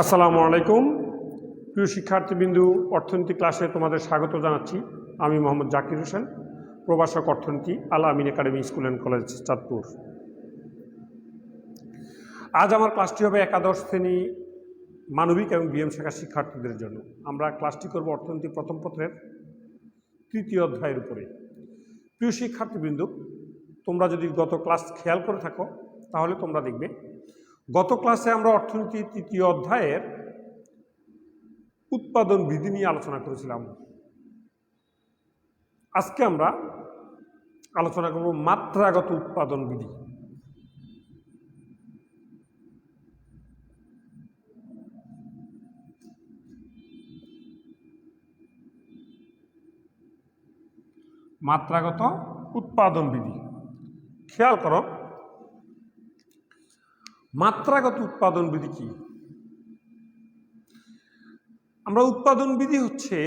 আসসালামু আলাইকুম প্রিয় শিক্ষার্থীবৃন্দু, অর্থনীতি ক্লাসে তোমাদের স্বাগত জানাচ্ছি। আমি মোহাম্মদ জাকির হোসেন, প্রভাষক অর্থনীতি, Al Amin academy school and college, Chandpur. আজ আমার ক্লাসটি হবে একাদশ শ্রেণী মানবিক এবং বিএম শাখার শিক্ষার্থীদের জন্য। আমরা ক্লাসটি করব অর্থনীতি প্রথম পত্রের তৃতীয় অধ্যায়ের উপরে। প্রিয় শিক্ষার্থীবৃন্দু, তোমরা যদি গত ক্লাস খেয়াল করে থাকো তাহলে তোমরা দেখবে গত ক্লাসে আমরা অর্থনীতির তৃতীয় অধ্যায়ের উৎপাদন বিধি নিয়ে আলোচনা করেছিলাম। আজকে আমরা আলোচনা করব মাত্রাগত উৎপাদন বিধি। মাত্রাগত উৎপাদন বিধি, খেয়াল করো মাত্রাগত উৎপাদন বিধি কি? আমরা উৎপাদন বিধি হচ্ছে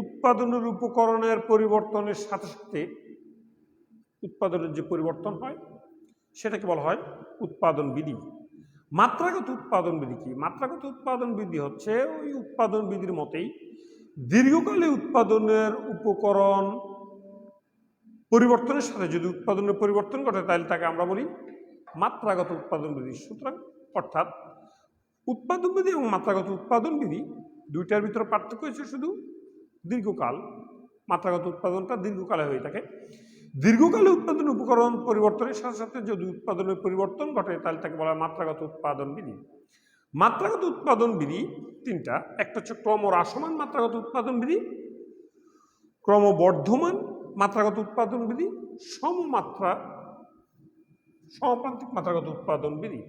উৎপাদনের উপকরণের পরিবর্তনের সাথে সাথে উৎপাদনের যে পরিবর্তন হয় সেটাকে বলা হয় উৎপাদন বিধি। মাত্রাগত উৎপাদন বিধি কি? মাত্রাগত উৎপাদন বিধি হচ্ছে ওই উৎপাদন বিধির মতেই দীর্ঘকালে উৎপাদনের উপকরণ পরিবর্তনের সাথে যদি উৎপাদনের পরিবর্তন ঘটে তাহলে তাকে আমরা বলি মাত্রাগত উৎপাদন বিধি। সুতরাং অর্থাৎ উৎপাদন বিধি এবং মাত্রাগত উৎপাদন বিধি দুইটার ভিতরে পার্থক্য হচ্ছে শুধু দীর্ঘকাল। মাত্রাগত উৎপাদনটা দীর্ঘকালে হয়ে থাকে। দীর্ঘকালে উৎপাদন উপকরণ পরিবর্তনের সাথে সাথে যদি উৎপাদনের পরিবর্তন ঘটে তাহলে তাকে বলা হয় মাত্রাগত উৎপাদন বিধি। মাত্রাগত উৎপাদন বিধি তিনটা। একটা হচ্ছে ক্রমহ্রাসমান মাত্রাগত উৎপাদন বিধি, ক্রমবর্ধমান মাত্রাগত উৎপাদন বিধি, সমপ্রান্তিক মাত্রাগত উৎপাদন বিধি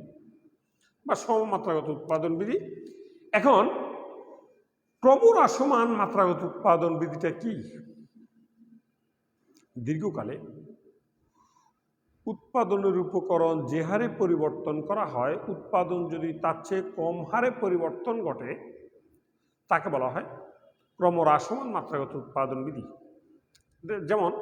বা সমমাত্রাগত উৎপাদন বিধি। এখন ক্রমহ্রাসমান মাত্রাগত উৎপাদন বিধিটা কি? দীর্ঘকালে উৎপাদনের উপকরণ যে হারে পরিবর্তন করা হয়, উৎপাদন যদি তার চেয়ে কম হারে পরিবর্তন ঘটে তাকে বলা হয় ক্রমহ্রাসমান মাত্রাগত উৎপাদন বিধি। যেমন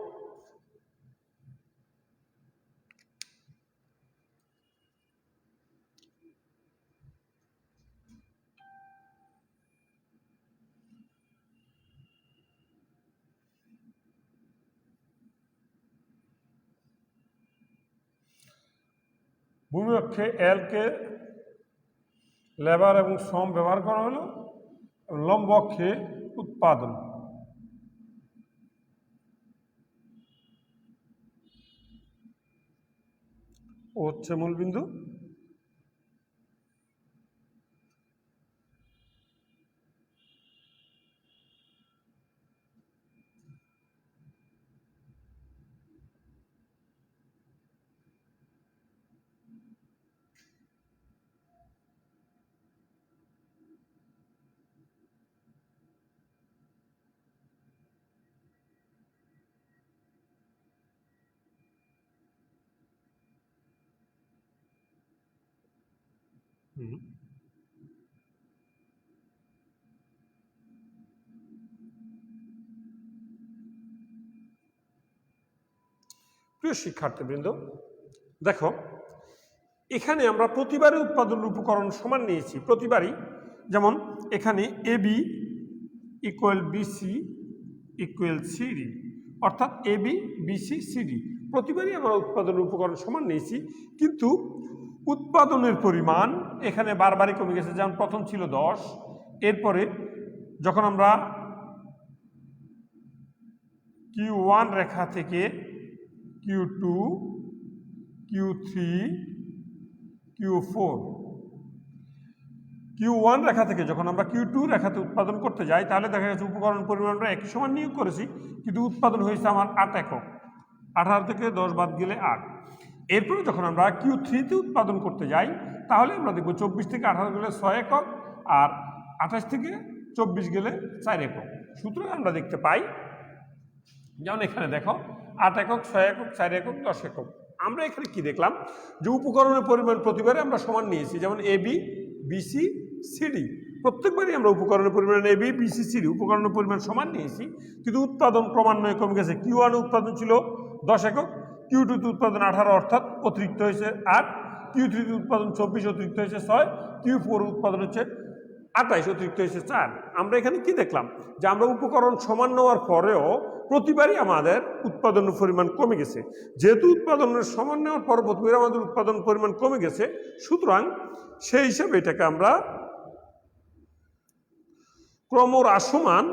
ভূমি অক্ষে এলকে লেবার এবং শ্রম ব্যবহার করা হলো, লম্ব অক্ষে উৎপাদন। ও হচ্ছে মূলবিন্দু। প্রিয় শিক্ষার্থীবৃন্দ, দেখো এখানে আমরা প্রতিবারই উৎপাদন উপকরণ সমান নিয়েছি, প্রতিবারই। যেমন এখানে AB equal BC equal CD, অর্থাৎ এবি বিসি সিডি প্রতিবারই আমরা উৎপাদন উপকরণ সমান নিয়েছি, কিন্তু উৎপাদনের পরিমাণ এখানে বারবারই কমে গেছে। যেমন প্রথম ছিল 10, এরপরে যখন আমরা Q1 রেখা থেকে Q2, Q3, Q4, Q1 রেখা থেকে যখন আমরা Q2 রেখাতে উৎপাদন করতে যাই তাহলে দেখা যাচ্ছে উপকরণ পরিমাণ আমরা একই সমান নিয়োগ করেছি, কিন্তু উৎপাদন হয়েছে আমার 8 একক। 18 থেকে 10 বাদ গেলে 8। এরপরে যখন আমরা Q3-তে উৎপাদন করতে যাই তাহলে আমরা দেখব 24 থেকে 18 গেলে 6 একক, আর 28 থেকে 24 গেলে 4 একক। সুতরাং আমরা দেখতে পাই, যেমন এখানে দেখো 8 একক, 6 একক, 4 একক, 10 একক। আমরা এখানে কি দেখলাম যে উপকরণের পরিমাণ প্রতিবারে আমরা সমান নিয়েছি। যেমন এবি বিসি সিডি প্রত্যেকবারই আমরা উপকরণের পরিমাণ এবি বিসি সিডি উপকরণের পরিমাণ সমান নিয়েছি, কিন্তু উৎপাদন ক্রমান্বয়ে কমে গেছে। Q1 উৎপাদন ছিল 10 একক, Q2-তে উৎপাদন 18 অর্থাৎ অতিরিক্ত হয়েছে 8, Q3-তে উৎপাদন 24 অতিরিক্ত হয়েছে 6, Q4 উৎপাদন হচ্ছে 28 অতিরিক্ত হয়েছে 4। আমরা এখানে কি দেখলাম যে আমরা উপকরণ সমান নেওয়ার পরেও প্রতিবারই আমাদের উৎপাদনের পরিমাণ কমে গেছে। যেহেতু উৎপাদনের সমান নেওয়ার পর প্রতিবার আমাদের উৎপাদন পরিমাণ কমে গেছে, সুতরাং সেই হিসাবে এটাকে আমরা ক্রমহ্রাসমান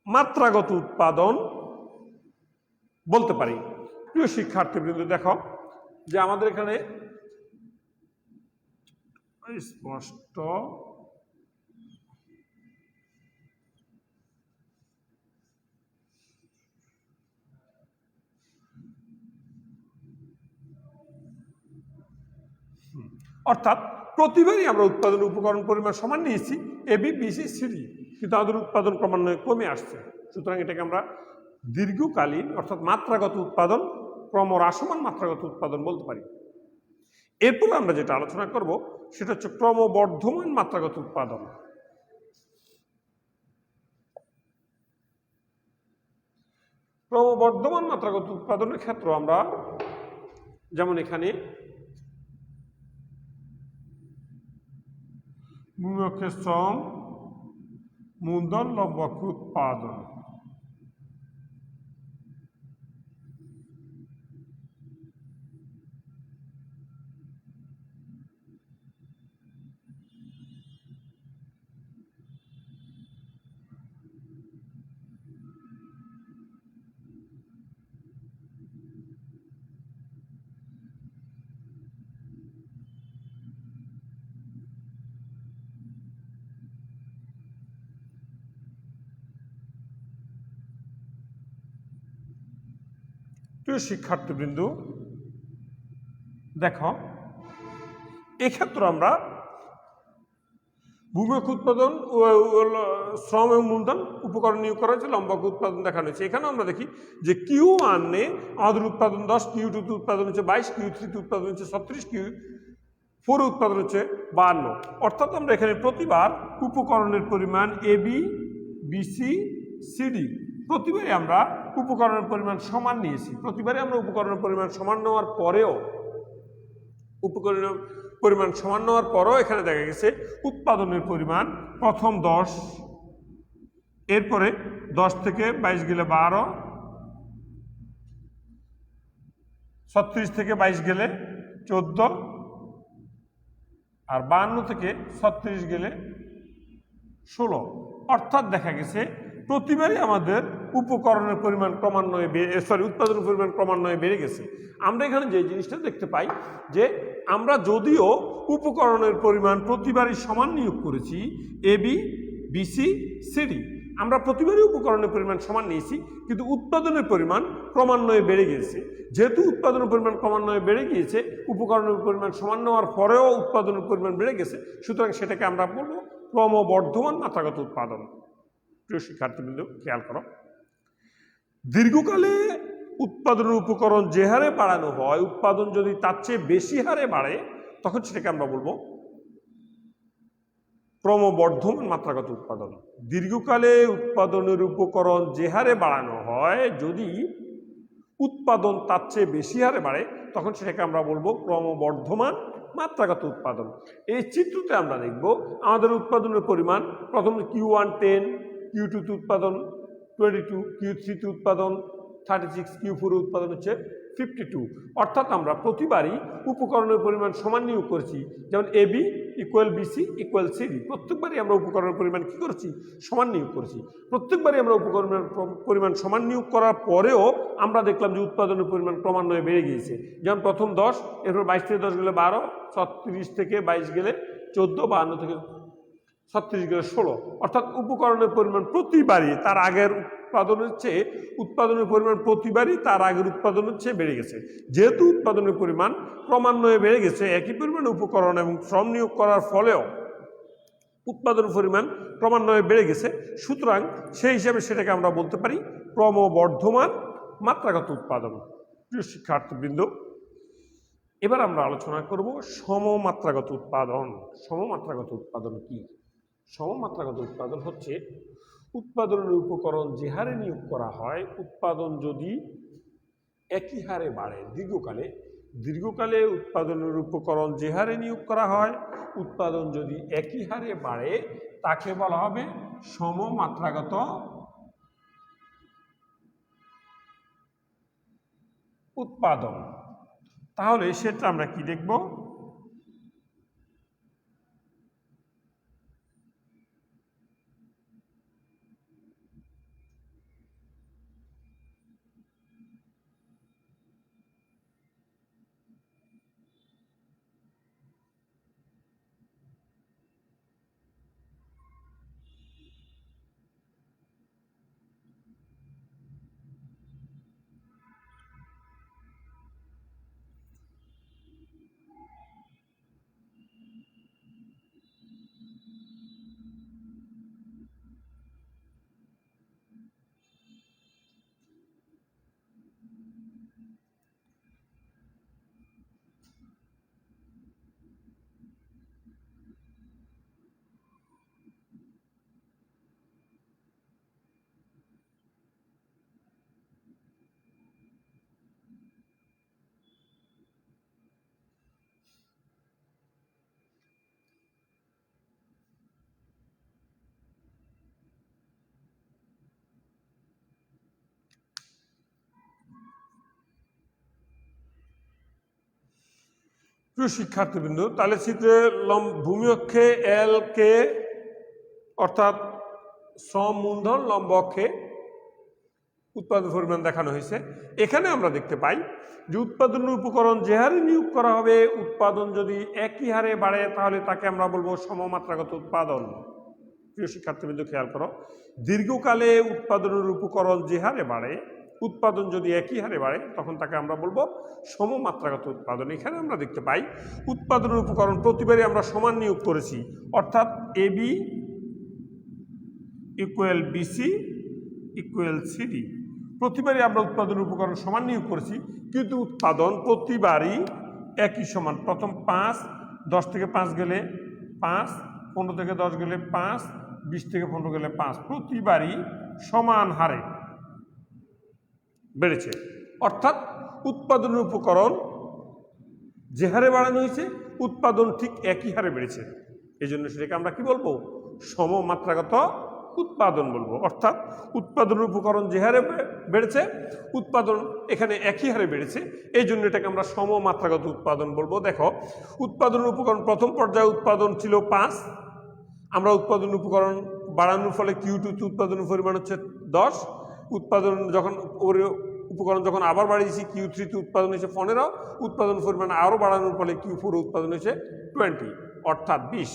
মাত্রাগত উৎপাদন বলতে পারি। প্রিয় শিক্ষার্থীবৃন্দ, দেখো যে আমাদের এখানে স্পষ্ট অর্থাৎ প্রতিবারই আমরা উৎপাদন উপকরণ পরিমাণ সমান নিয়েছি এবি বিসি সিডি, কিন্তু আমাদের উৎপাদন ক্রমান্বয়ে কমে আসছে। সুতরাং এটাকে আমরা দীর্ঘকালীন অর্থাৎ মাত্রাগত উৎপাদন, ক্রমহ্রাসমান মাত্রাগত উৎপাদন বলতে পারি। এরপর আমরা যেটা আলোচনা করব সেটা হচ্ছে ক্রমবর্ধমান মাত্রাগত উৎপাদন। ক্রমবর্ধমান মাত্রাগত উৎপাদনের ক্ষেত্রে আমরা যেমন এখানে মূলকের শ্রম, মূলধন, লভ্যাংশ উৎপাদন, প্রিয় শিক্ষার্থীবৃন্দ, দেখো এক্ষেত্রে আমরা ভূমিক উৎপাদন, শ্রম এবং মূলধন, উপকরণ নিয়োগ করা হয়েছে, লম্বাঙ্ক উৎপাদন দেখানো হয়েছে। এখানে আমরা দেখি যে Q1 আমাদের উৎপাদন 10, Q2 উৎপাদন হচ্ছে 22, Q3 উৎপাদন হচ্ছে 36, Q4 উৎপাদন হচ্ছে 52। অর্থাৎ আমরা এখানে প্রতিবার উপকরণের পরিমাণ এবি বিসি সিডি প্রতিবারই আমরা উপকরণের পরিমাণ সমান নিয়েছি। প্রতিবারই আমরা উপকরণের পরিমাণ সমান নেওয়ার পরেও এখানে দেখা গেছে উৎপাদনের পরিমাণ প্রথম 10, এরপরে 10 থেকে 22 গেলে 12, 36 থেকে 22 গেলে 14, আর 52 থেকে 36 গেলে 16। অর্থাৎ দেখা গেছে প্রতিবারই আমাদের উপকরণের পরিমাণ উৎপাদনের পরিমাণ ক্রমান্বয়ে বেড়ে গেছে। আমরা এখানে যে জিনিসটা দেখতে পাই যে আমরা যদিও উপকরণের পরিমাণ প্রতিবারই সমান নিয়োগ করেছি এবি বিসি সিডি, আমরা প্রতিবারই উপকরণের পরিমাণ সমান নিয়েছি, কিন্তু উৎপাদনের পরিমাণ ক্রমান্বয়ে বেড়ে গিয়েছে। যেহেতু উৎপাদনের পরিমাণ ক্রমান্বয়ে বেড়ে গিয়েছে, উপকরণের পরিমাণ সমান নেওয়ার পরেও উৎপাদনের পরিমাণ বেড়ে গেছে, সুতরাং সেটাকে আমরা বলবো ক্রমবর্ধমান মাত্রাগত উৎপাদন। প্রিয় শিক্ষার্থীবৃন্দ, খেয়াল করো, দীর্ঘকালে উৎপাদনের উপকরণ যে হারে বাড়ানো হয়, উৎপাদন যদি তার চেয়ে বেশি হারে বাড়ে, তখন সেটাকে আমরা বলবো ক্রমবর্ধমান মাত্রাগত উৎপাদন। দীর্ঘকালে উৎপাদনের উপকরণ যে হারে বাড়ানো হয়, যদি উৎপাদন তার চেয়ে বেশি হারে বাড়ে, তখন সেটাকে আমরা বলবো ক্রমবর্ধমান মাত্রাগত উৎপাদন। এই চিত্রতে আমরা দেখব আমাদের উৎপাদনের পরিমাণ প্রথম Q1 10, Q2 উৎপাদন 22, Q3 উৎপাদন 36, Q4 উৎপাদন হচ্ছে 52। অর্থাৎ আমরা প্রতিবারই উপকরণের পরিমাণ সমান নিয়োগ করেছি। যেমন AB equal BC equal CD, প্রত্যেকবারই আমরা উপকরণের পরিমাণ কী করেছি? সমান নিয়োগ করেছি। প্রত্যেকবারই আমরা উপকরণের পরিমাণ সমান নিয়োগ করার পরেও আমরা দেখলাম যে উৎপাদনের পরিমাণ ক্রমান্বয়ে বেড়ে গিয়েছে। যেমন প্রথম 10, এরপর 22 থেকে 10 গেলে 12, 36 থেকে 22 গেলে 14, 52 থেকে 36 গেলে 16। অর্থাৎ উপকরণের পরিমাণ প্রতিবারই তার আগের উৎপাদনের চেয়ে উৎপাদনের চেয়ে বেড়ে গেছে। যেহেতু উৎপাদনের পরিমাণ ক্রমান্বয়ে বেড়ে গেছে, একই পরিমাণ উপকরণ এবং শ্রম নিয়োগ করার ফলেও উৎপাদনের পরিমাণ ক্রমান্বয়ে বেড়ে গেছে, সুতরাং সেই হিসাবে সেটাকে আমরা বলতে পারি ক্রমবর্ধমান মাত্রাগত উৎপাদন। প্রিয় শিক্ষার্থীবৃন্দ, এবার আমরা আলোচনা করব সমমাত্রাগত উৎপাদন। সমমাত্রাগত উৎপাদন কি? সমমাত্রাগত উৎপাদন হচ্ছে উৎপাদনের উপকরণ যে হারে নিয়োগ করা হয়, উৎপাদন যদি একই হারে বাড়ে দীর্ঘকালে, দীর্ঘকালে উৎপাদনের উপকরণ যে হারে নিয়োগ করা হয়, উৎপাদন যদি একই হারে বাড়ে তাকে বলা হবে সমমাত্রাগত উৎপাদন। তাহলে সেটা আমরা কি দেখব? প্রিয় শিক্ষার্থীবৃন্দ, তাহলে চিত্রে ভূমি অক্ষে এল কে অর্থাৎ শ্রম মূলধন, লম্ব অক্ষে উৎপাদন পরিমাণ দেখানো হয়েছে। এখানে আমরা দেখতে পাই যে উৎপাদনের উপকরণ যে হারে নিয়োগ করা হবে, উৎপাদন যদি একই হারে বাড়ে তাহলে তাকে আমরা বলবো সমমাত্রাগত উৎপাদন। প্রিয় শিক্ষার্থীবৃন্দ খেয়াল করো, দীর্ঘকালে উৎপাদনের উপকরণ যে হারে বাড়ে, উৎপাদন যদি একই হারে বাড়ে তখন তাকে আমরা বলবো সমমাত্রাগত উৎপাদন। এখানে আমরা দেখতে পাই উৎপাদনের উপকরণ প্রতিবারই আমরা সমান নিয়োগ করেছি, অর্থাৎ AB equal BC equal CD. প্রতিবারই আমরা উৎপাদনের উপকরণ সমান নিয়োগ করেছি, কিন্তু উৎপাদন প্রতিবারই একই সমান। প্রথম 5, 10 থেকে 5 গেলে 5, 15 থেকে 10 গেলে 5, 20 থেকে 15 গেলে 5, প্রতিবারই সমান হারে বেড়েছে। অর্থাৎ উৎপাদনের উপকরণ যে হারে বাড়ানো হয়েছে, উৎপাদন ঠিক একই হারে বেড়েছে। এই জন্য সেটাকে আমরা কি বলবো? সমমাত্রাগত উৎপাদন বলবো। অর্থাৎ উৎপাদনের উপকরণ যে হারে বেড়েছে, উৎপাদন এখানে একই হারে বেড়েছে, এই জন্য এটাকে আমরা সমমাত্রাগত উৎপাদন বলবো। দেখো, উৎপাদনের উপকরণ প্রথম পর্যায়ে উৎপাদন ছিল 5, আমরা উৎপাদন উপকরণ বাড়ানোর ফলে Q2 উৎপাদনের পরিমাণ হচ্ছে 10, উৎপাদন যখন উপকরণ যখন আবার বাড়িয়েছি Q3 উৎপাদন হয়েছে 15, উৎপাদন পরিমাণ আরও বাড়ানোর ফলে Q4 উৎপাদন হয়েছে 20, অর্থাৎ 20।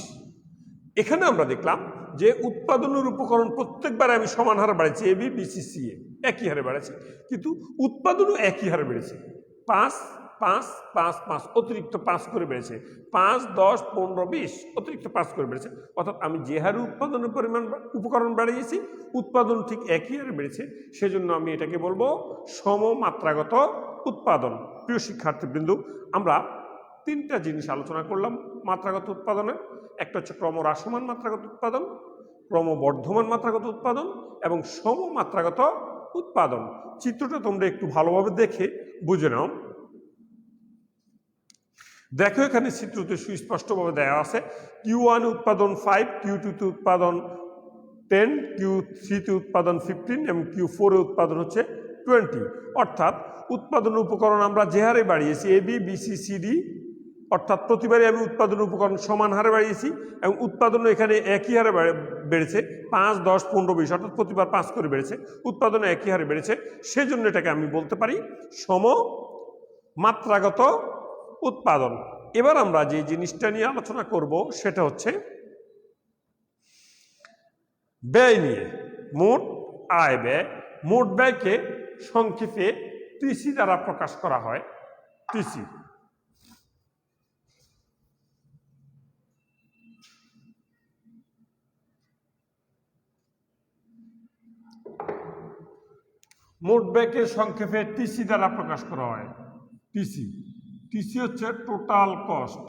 এখানে আমরা দেখলাম যে উৎপাদনের উপকরণ প্রত্যেকবারে আমি সমান হারে বাড়াচ্ছি, এবি বিসি সিএ একই হারে বাড়াচ্ছি, কিন্তু উৎপাদনও একই হারে বেড়েছে। 5, 5, 5, 5 অতিরিক্ত 5 করে বেড়েছে, 5, 10, 15, 20 অতিরিক্ত 5 করে বেড়েছে। অর্থাৎ আমি যে হারে উৎপাদনের পরিমাণ উপকরণ বাড়িয়েছি, উৎপাদন ঠিক একই হারে বেড়েছে, সেজন্য আমি এটাকে বলবো সমমাত্রাগত উৎপাদন। প্রিয় শিক্ষার্থীবৃন্দ, আমরা 3টা জিনিস আলোচনা করলাম মাত্রাগত উৎপাদনের। একটা হচ্ছে ক্রমহ্রাসমান মাত্রাগত উৎপাদন, ক্রমবর্ধমান মাত্রাগত উৎপাদন এবং সমমাত্রাগত উৎপাদন। চিত্রটা তোমরা একটু ভালোভাবে দেখে বুঝে নাও। দেখো, এখানে চিত্রতে সুস্পষ্টভাবে দেওয়া আছে Q1 উৎপাদন 5, Q2 উৎপাদন 10, Q3 উৎপাদন 15 এবং Q4 উৎপাদন হচ্ছে 20। অর্থাৎ উৎপাদন উপকরণ আমরা যে হারে বাড়িয়েছি এবি বিসি সিডি, অর্থাৎ প্রতিবারই আমি উৎপাদন উপকরণ সমান হারে বাড়িয়েছি এবং উৎপাদনও এখানে একই হারে বেড়েছে, 5, 10, 15, 20 অর্থাৎ প্রতিবার 5 করে বেড়েছে, উৎপাদনও একই হারে বেড়েছে। সেজন্য এটাকে আমি বলতে পারি সমমাত্রাগত উৎপাদন। এবার আমরা যে জিনিসটা নিয়ে আলোচনা করব সেটা হচ্ছে ব্যয় নিয়ে। মোট আয় ব্যয়। মোট ব্যয়কে সংক্ষেপে টিসি দ্বারা প্রকাশ করা হয়। টিসি মোট ব্যয়কে সংক্ষেপে টিসি দ্বারা প্রকাশ করা হয়। টিসি টিসি হচ্ছে টোটাল কস্ট।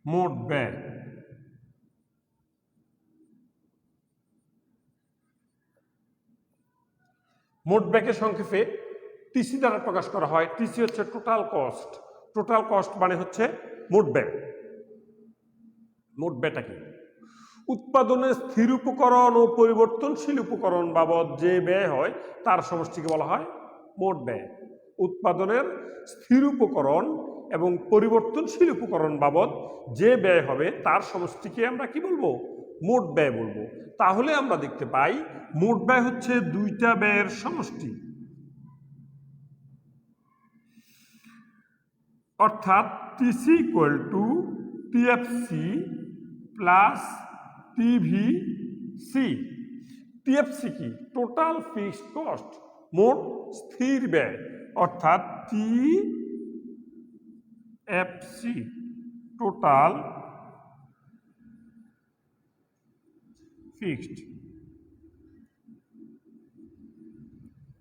মোট ব্যয়। মোট ব্যয়কে সংক্ষেপে টিসি দ্বারা প্রকাশ করা হয়। টিসি হচ্ছে টোটাল কস্ট। টোটাল কস্ট মানে হচ্ছে মোট ব্যয়। মোট ব্যয়টা কি? উৎপাদনের স্থির উপকরণ ও পরিবর্তনশীল উপকরণ বাবদ যে ব্যয় হয় তার সমষ্টিকে বলা হয় মোট ব্যয়। উৎপাদনের স্থির উপকরণ এবং পরিবর্তনশীল উপকরণ বাবদ যে ব্যয় হবে তার সমষ্টিকে আমরা কি বলবো? মোট ব্যয় বলবো। তাহলে আমরা দেখতে পাই মোট ব্যয় হচ্ছে দুইটা ব্যয়ের সমষ্টি, অর্থাৎ TC equal to TFC plus TVC. TFC কি? টোটাল ফিক্সড কস্ট, মোট স্থির ব্যয়, অর্থাৎ টিএফসি টোটাল ফিক্সড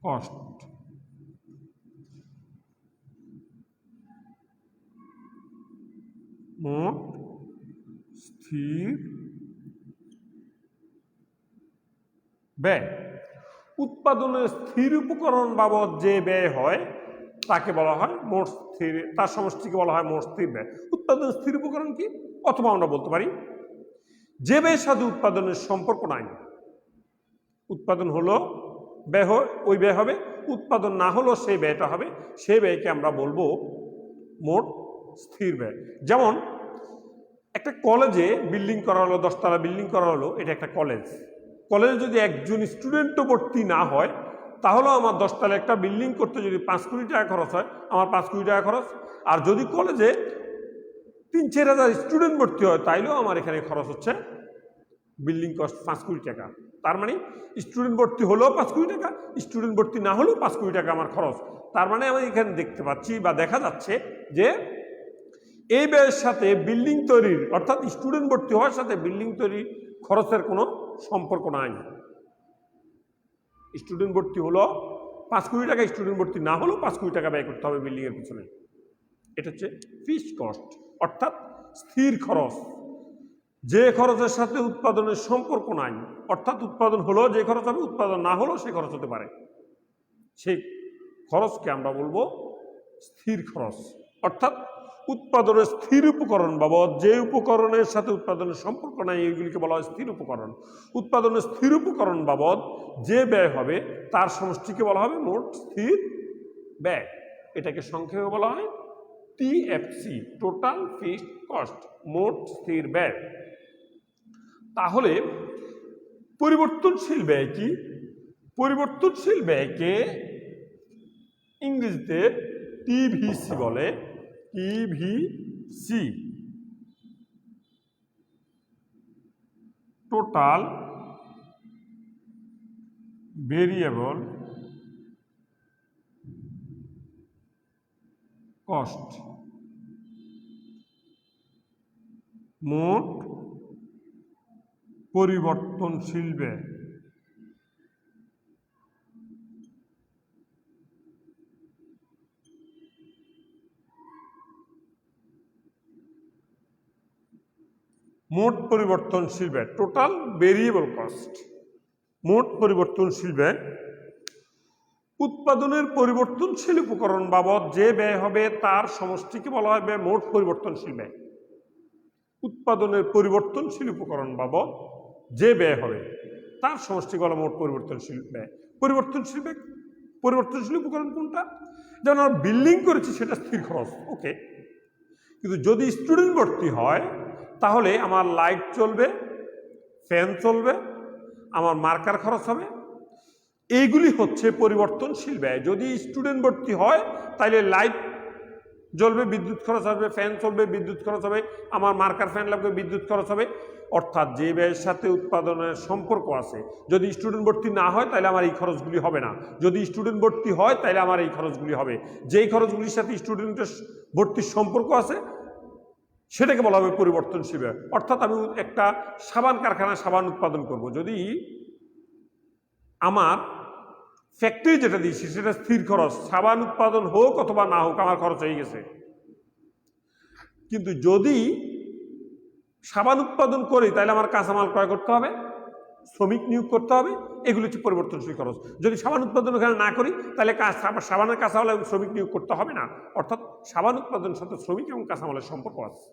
কস্ট। মোট স্থির ব্যয়। উৎপাদনের স্থির উপকরণ বাবদ যে ব্যয় হয় তাকে বলা হয় মোট স্থির, তার সমষ্টিকে বলা হয় মোট স্থির ব্যয়। উৎপাদনের স্থির উপকরণ কি? অথবা আমরা বলতে পারি যে ব্যয়ের সাথে উৎপাদনের সম্পর্ক নাই। উৎপাদন হলো ব্যয়, ওই ব্যয় হবে। উৎপাদন না হলো সেই ব্যয়টা হবে। সেই ব্যয়কে আমরা বলবো মোট স্থির ব্যয়। যেমন একটা কলেজে বিল্ডিং করা হলো, 10 তলা বিল্ডিং করা হলো, এটা একটা কলেজ। কলেজে যদি একজন স্টুডেন্টও ভর্তি না হয় তাহলেও আমার 10 তলা একটা বিল্ডিং করতে যদি 5 কোটি টাকা খরচ হয়, আমার 5 কোটি টাকা খরচ। আর যদি কলেজে 3-4 হাজার স্টুডেন্ট ভর্তি হয় তাইলেও আমার এখানে খরচ হচ্ছে বিল্ডিং কস্ট 5 কোটি টাকা। তার মানে স্টুডেন্ট ভর্তি হলেও 5 কোটি টাকা, স্টুডেন্ট ভর্তি না হলেও 5 কোটি টাকা আমার খরচ। তার মানে আমি এখানে দেখতে পাচ্ছি বা দেখা যাচ্ছে যে এই ব্যয়ের সাথে বিল্ডিং তৈরির, অর্থাৎ স্টুডেন্ট ভর্তি হওয়ার সাথে বিল্ডিং তৈরির খরচের কোনো সম্পর্ক নাই। স্টুডেন্ট ভর্তি হলো 5 কোটি টাকা, স্টুডেন্ট ভর্তি না হলেও 5 কোটি টাকা ব্যয় করতে হবে বিল্ডিং এর পিছনে। এটা হচ্ছে ফিক্সড কস্ট, অর্থাৎ স্থির খরচ। যে খরচের সাথে উৎপাদনের সম্পর্ক নাই, অর্থাৎ উৎপাদন হলো যে খরচ হবে, উৎপাদন না হলেও সে খরচ হতে পারে, সেই খরচকে আমরা বলবো স্থির খরচ। অর্থাৎ উৎপাদনের স্থির উপকরণ বাবদ যে উপকরণের সাথে উৎপাদনের সম্পর্ক নাই এইগুলিকে বলা হয় স্থির উপকরণ। উৎপাদনের স্থির উপকরণ বাবদ যে ব্যয় হবে তার সমষ্টিকে বলা হবে মোট স্থির ব্যয়। এটাকে সংক্ষেপে বলা হয় টিএফসি, টোটাল ফিক্সড কস্ট, মোট স্থির ব্যয়। তাহলে পরিবর্তনশীল ব্যয় কি? পরিবর্তনশীল ব্যয়কে ইংরেজিতে টিভিসি বলে। টিভিসি টোটাল ভেরিয়েবল কস্ট, মোট পরিবর্তনশীল ব্যয়। মোট পরিবর্তনশীল ব্যয়, টোটাল ভেরিয়েবল কস্ট, মোট পরিবর্তনশীল ব্যয়। উৎপাদনের পরিবর্তনশীল উপকরণ বাবদ যে ব্যয় হবে তার সমষ্টিকে বলা হবে মোট পরিবর্তনশীল ব্যয়। উৎপাদনের পরিবর্তনশীল উপকরণ বাবদ যে ব্যয় হবে তার সমষ্টিকে বলা মোট পরিবর্তনশীল ব্যয়। পরিবর্তনশীল ব্যয়, পরিবর্তনশীল উপকরণ কোনটা? যেমন আমরা বিল্ডিং করেছি সেটা স্থির খরচ, ওকে। কিন্তু যদি স্টুডেন্ট ভর্তি হয় তাহলে আমার লাইট চলবে, ফ্যান চলবে, আমার মার্কার খরচ হবে, এইগুলি হচ্ছে পরিবর্তনশীল ব্যয়। যদি স্টুডেন্ট ভর্তি হয় তাহলে লাইট জ্বলবে, বিদ্যুৎ খরচ হবে, ফ্যান চলবে, বিদ্যুৎ খরচ হবে, আমার মার্কার ফ্যান লাগবে, বিদ্যুৎ খরচ হবে। অর্থাৎ যে ব্যয়ের সাথে উৎপাদনের সম্পর্ক আছে, যদি স্টুডেন্ট ভর্তি না হয় তাহলে আমার এই খরচগুলি হবে না, যদি স্টুডেন্ট ভর্তি হয় তাহলে আমার এই খরচগুলি হবে। যেই খরচগুলির সাথে স্টুডেন্টের ভর্তির সম্পর্ক আছে সেটাকে বলা হবে পরিবর্তনশীল ব্যয়। অর্থাৎ আমি একটা সাবান কারখানায় সাবান উৎপাদন করব, যদি আমার ফ্যাক্টরি যেটা দিয়েছি সেটা স্থির খরচ, সাবান উৎপাদন হোক অথবা না হোক আমার খরচ হয়ে গেছে। কিন্তু যদি সাবান উৎপাদন করি তাহলে আমার কাঁচামাল ক্রয় করতে হবে, শ্রমিক নিয়োগ করতে হবে, এগুলো হচ্ছে পরিবর্তনশীল খরচ। যদি সাবান উৎপাদন ওখানে না করি তাহলে সাবানের কাঁচামালে শ্রমিক নিয়োগ করতে হবে না, অর্থাৎ সাবান উৎপাদনের সাথে শ্রমিক এবং কাঁচামালের সম্পর্ক আছে,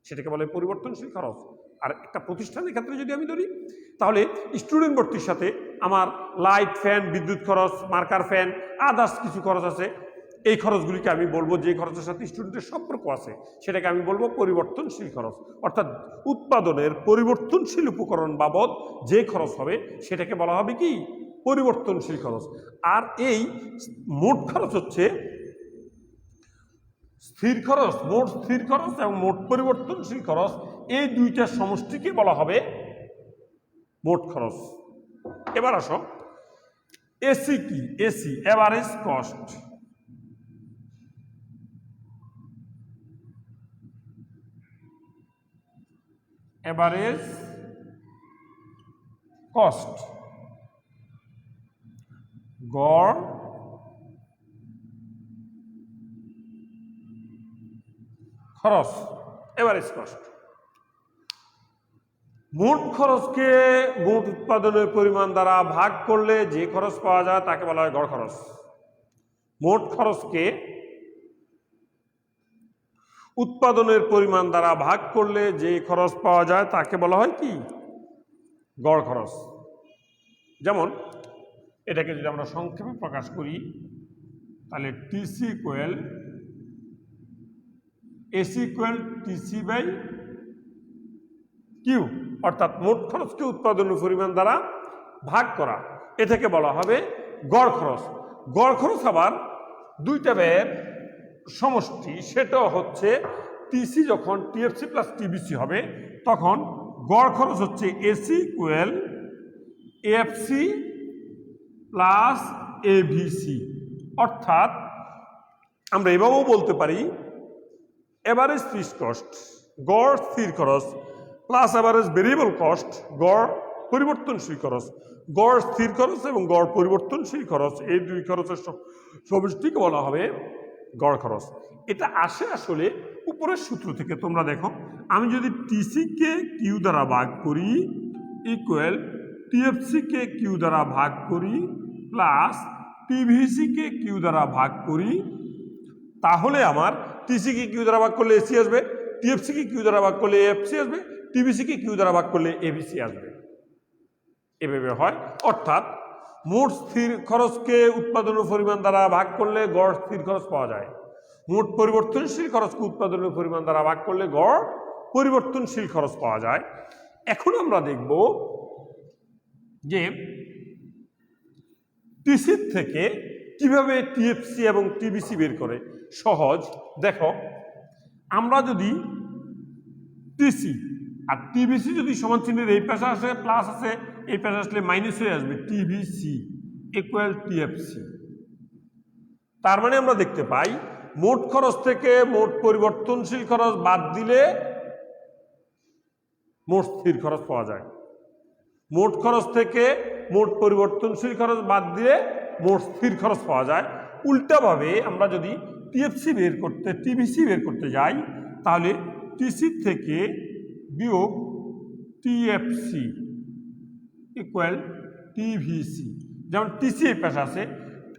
সেটাকে বলে পরিবর্তনশীল খরচ। আর একটা প্রতিষ্ঠানের ক্ষেত্রে যদি আমি ধরি তাহলে স্টুডেন্ট ভর্তির সাথে আমার লাইট, ফ্যান, বিদ্যুৎ খরচ, মার্কার ফ্যান, আদার্স কিছু খরচ আছে, এই খরচগুলিকে আমি বলবো যে খরচের সাথে স্টুডেন্টের সম্পর্ক আছে সেটাকে আমি বলবো পরিবর্তনশীল খরচ। অর্থাৎ উৎপাদনের পরিবর্তনশীল উপকরণ বাবদ যে খরচ হবে সেটাকে বলা হবে কি পরিবর্তনশীল খরচ। আর এই মোট খরচ হচ্ছে স্থির খরচ, মোট স্থির খরচ এবং মোট পরিবর্তনশীল খরচ, এই দুইটার সমষ্টিকে বলা হবে মোট খরচ। এবার আসো এসি কি? AC average cost. Average cost, গড় খরচ, এভারেজ কস্ট। মোট খরচকে মোট উৎপাদনের পরিমাণ দ্বারা ভাগ করলে যে খরচ পাওয়া যায় তাকে বলা হয় গড় খরচ। মোট খরচকে উৎপাদনের পরিমাণ দ্বারা ভাগ করলে যে খরচ পাওয়া যায় তাকে বলা হয় কি গড় খরচ। যেমন এটাকে যদি আমরা সংক্ষেপে প্রকাশ করি তাহলে TC equal AC equal TC by Q, অর্থাৎ মোট খরচকে উৎপাদনের পরিমাণ দ্বারা ভাগ করা, এটাকে বলা হবে গড় খরচ। গড় খরচ আবার দুইটা ব্যয়ের সমষ্টি, সেটাও হচ্ছে টিসি যখন টিএফসি প্লাস টিবিসি হবে তখন গড় খরচ হচ্ছে AC equal FC plus ABC. অর্থাৎ আমরা এভাবেও বলতে পারি এভারেজ ফিক্সড কস্ট গড় স্থির খরচ প্লাস এভারেজ ভেরিয়েবল কস্ট গড় পরিবর্তনশীল খরচ। গড় স্থির খরচ এবং গড় পরিবর্তনশীল খরচ এই দুই খরচের সমষ্টিকে বলা হবে গড় খরচ। এটা আসে আসলে উপরের সূত্র থেকে। তোমরা দেখো, আমি যদি টিসিকে কিউ দ্বারা ভাগ করি ইকুয়াল টিএফসিকে কিউ দ্বারা ভাগ করি প্লাস টিভিসিকে কিউ দ্বারা ভাগ করি, তাহলে আমার টিসিকে কিউ দ্বারা ভাগ করলে এসি আসবে, টিএফসিকে কিউ দ্বারা ভাগ করলে এফসি আসবে, টিভিসিকে কিউ দ্বারা ভাগ করলে এবিসি আসবে। এভাবে হয়। অর্থাৎ মোট স্থির খরচকে উৎপাদনের পরিমাণ দ্বারা ভাগ করলে গড় স্থির খরচ পাওয়া যায়, মোট পরিবর্তনশীল খরচকে উৎপাদনের পরিমাণ দ্বারা ভাগ করলে গড় পরিবর্তনশীল খরচ পাওয়া যায়। এখন আমরা দেখব যে টিসির থেকে কিভাবে টিএফসি এবং টিবিসি বের করে। সহজ, দেখো আমরা যদি টিসি আর টিবিসি যদি সমান চিহ্নের এই পাশে আসে প্লাস আছে, এই পাশে আসলে মাইনাস হয়ে আসবে, টিবিসি ইকুয়াল টিএফসি। তার মানে আমরা দেখতে পাই মোট খরচ থেকে মোট পরিবর্তনশীল খরচ বাদ দিলে মোট স্থির খরচ পাওয়া যায়, মোট খরচ থেকে মোট পরিবর্তনশীল খরচ বাদ দিয়ে মোট স্থির খরচ পাওয়া যায়। উল্টাভাবে আমরা যদি টিএফসি বের করতে টিবিসি বের করতে যাই তাহলে টিসি থেকে বিয়োগ টিএফসি ইকুয়াল টিভিসি। যেমন টিসি এই পাশে আসে,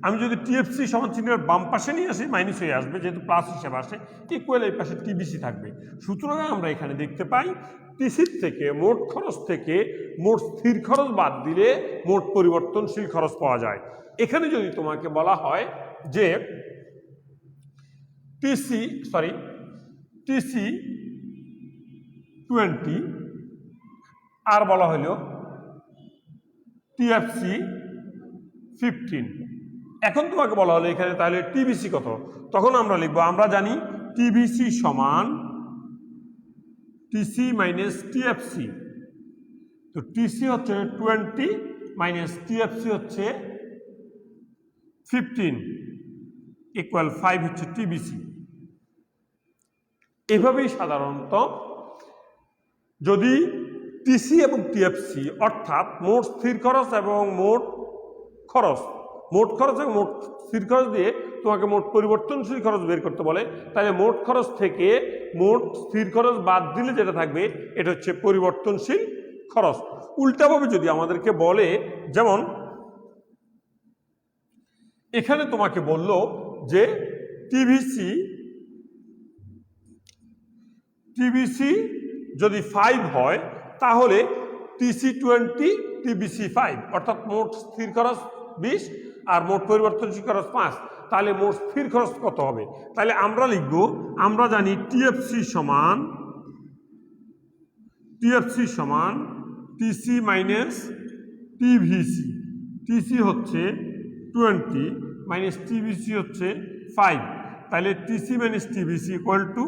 আমি যদি টিএফসি সমান চিহ্নের বাম পাশে নিয়ে আসি মাইনাস হয়ে আসবে, যেহেতু প্লাস হিসেবে আসে, ইকুয়াল এই পাশে টিবিসি থাকবে। সুতরাং আমরা এখানে দেখতে পাই টিসির থেকে মোট খরচ থেকে মোট স্থির খরচ বাদ দিলে মোট পরিবর্তনশীল খরচ পাওয়া যায়। এখানে যদি তোমাকে বলা হয় যে টিসি 20 আর বলা হলো টিএফসি 15, এখন তোমাকে বলা হলো এখানে তাহলে টিবিসি কত, তখন আমরা লিখবো, আমরা জানি টিবিসি সমান টিসি মাইনাস টিএফসি। তো টিসি হচ্ছে 20 মাইনাস টিএফসি হচ্ছে 15 ইকুয়াল 5 হচ্ছে টিবিসি। এভাবেই সাধারণত যদি টিসি এবং টিএফসি অর্থাৎ মোট স্থির খরচ এবং মোট খরচ এবং মোট স্থির খরচ দিয়ে তোমাকে মোট পরিবর্তনশীল খরচ বের করতে বলে, তাহলে মোট খরচ থেকে মোট স্থির খরচ বাদ দিলে যেটা থাকবে এটা হচ্ছে পরিবর্তনশীল খরচ। উল্টাভাবে যদি আমাদেরকে বলে, যেমন এখানে তোমাকে বলল যে টিভিসি যদি 5 হয় তাহলে টিসি 20 টিবিসি 5, অর্থাৎ মোট স্থির খরচ 20 আর মোট পরিবর্তনশীল খরচ 5। তাহলে মোট স্থির খরচ কত হবে? তাহলে আমরা লিখব, আমরা জানি টিএফসি সমান টিসি মাইনাস টিভিসি। টিসি হচ্ছে 20 মাইনাস টিভিসি হচ্ছে 5, তাহলে TC minus TVC equal to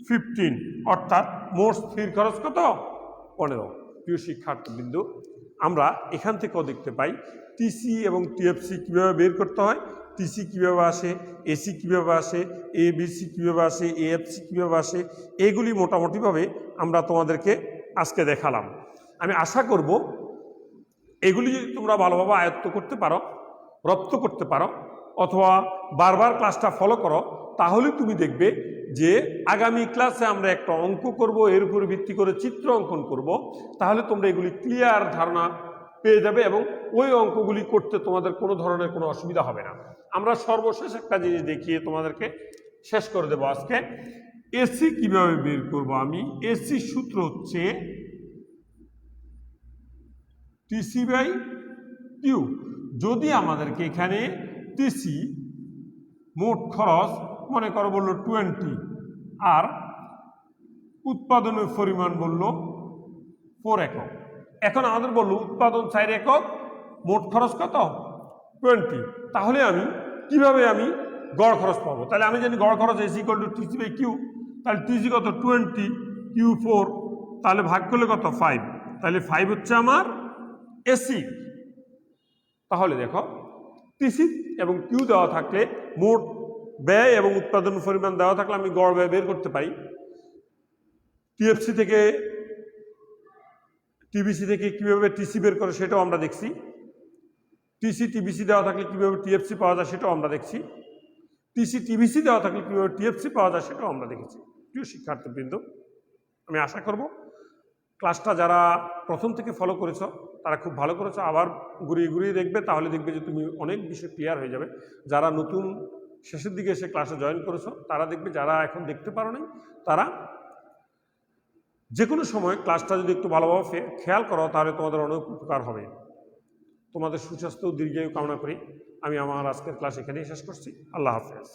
15, অর্থাৎ মোট স্থির খরচ কত? 15। প্রিয় শিক্ষার্থীবৃন্দ, আমরা এখান থেকেও দেখতে পাই টিসি এবং টিএফসি কীভাবে বের করতে হয়, টিসি কীভাবে আসে, এসি কীভাবে আসে, এবিসি কীভাবে আসে, এএফসি কীভাবে আসে, এগুলি মোটামুটিভাবে আমরা তোমাদেরকে আজকে দেখালাম। আমি আশা করব এগুলি যদি তোমরা ভালোভাবে আয়ত্ত করতে পারো, রপ্ত করতে পারো, অথবা বারবার ক্লাসটা ফলো করো, তাহলে তুমি দেখবে যে আগামী ক্লাসে আমরা একটা অঙ্ক করব, এর উপর ভিত্তি করে চিত্র অঙ্কন করব। তাহলে তোমরা এগুলি ক্লিয়ার ধারণা পেয়ে যাবে এবং ওই অঙ্কগুলি করতে তোমাদের কোনো ধরনের কোনো অসুবিধা হবে না। আমরা সর্বশেষ একটা জিনিস দেখিয়ে তোমাদেরকে শেষ করে দেবো আজকে। এসি কিভাবে বের করব? আমি এসি সূত্র হচ্ছে টিসি বাই কিউ। যদি আমাদেরকে এখানে টিসি মোট খরচ মনে করো বললো 20 আর উৎপাদনের পরিমাণ বললো 4 একক। এখন আমাদের বললো উৎপাদন 4 একক, মোট খরচ কত? 20। তাহলে আমি কিভাবে গড় খরচ পাবো? তাহলে আমি জানি গড় খরচ AC equal to TC by Q. তাহলে টিসি কত? 20, কিউ 4, তাহলে ভাগ করলে কত? 5। তাহলে 5 হচ্ছে আমার এসি। তাহলে দেখো টিসি এবং কিউ দেওয়া থাকলে, মোট ব্যয় এবং উৎপাদন পরিমাণ দেওয়া থাকলে আমি গড় ব্যয় বের করতে পারি। টিএফসি থেকে টিবিসি থেকে কীভাবে টিসি বের করে সেটাও আমরা দেখছি। টিসি টিবিসি দেওয়া থাকলে কীভাবে টিএফসি পাওয়া যায় সেটাও আমরা দেখছি। টিসি টিবিসি দেওয়া থাকলে কীভাবে টিএফসি পাওয়া যায় সেটাও আমরা দেখেছি। প্রিয় শিক্ষার্থীবৃন্দ, আমি আশা করব ক্লাসটা যারা প্রথম থেকে ফলো করেছো তারা খুব ভালো করেছো। আবার ঘুরিয়ে ঘুরিয়ে দেখবে, তাহলে দেখবে যে তুমি অনেক বিষয় ক্লিয়ার হয়ে যাবে। যারা নতুন শেষের দিকে এসে ক্লাসে জয়েন করেছো তারা দেখবে, যারা এখন দেখতে পারো নাই তারা যে কোনো সময় ক্লাসটা যদি একটু ভালোভাবে খেয়াল করো তাহলে তোমাদের অনেক উপকার হবে। তোমাদের সুস্বাস্থ্য ও দীর্ঘায়ু কামনা করি আমি আমার আজকের ক্লাস এখানেই শেষ করছি। আল্লাহ হাফেজ।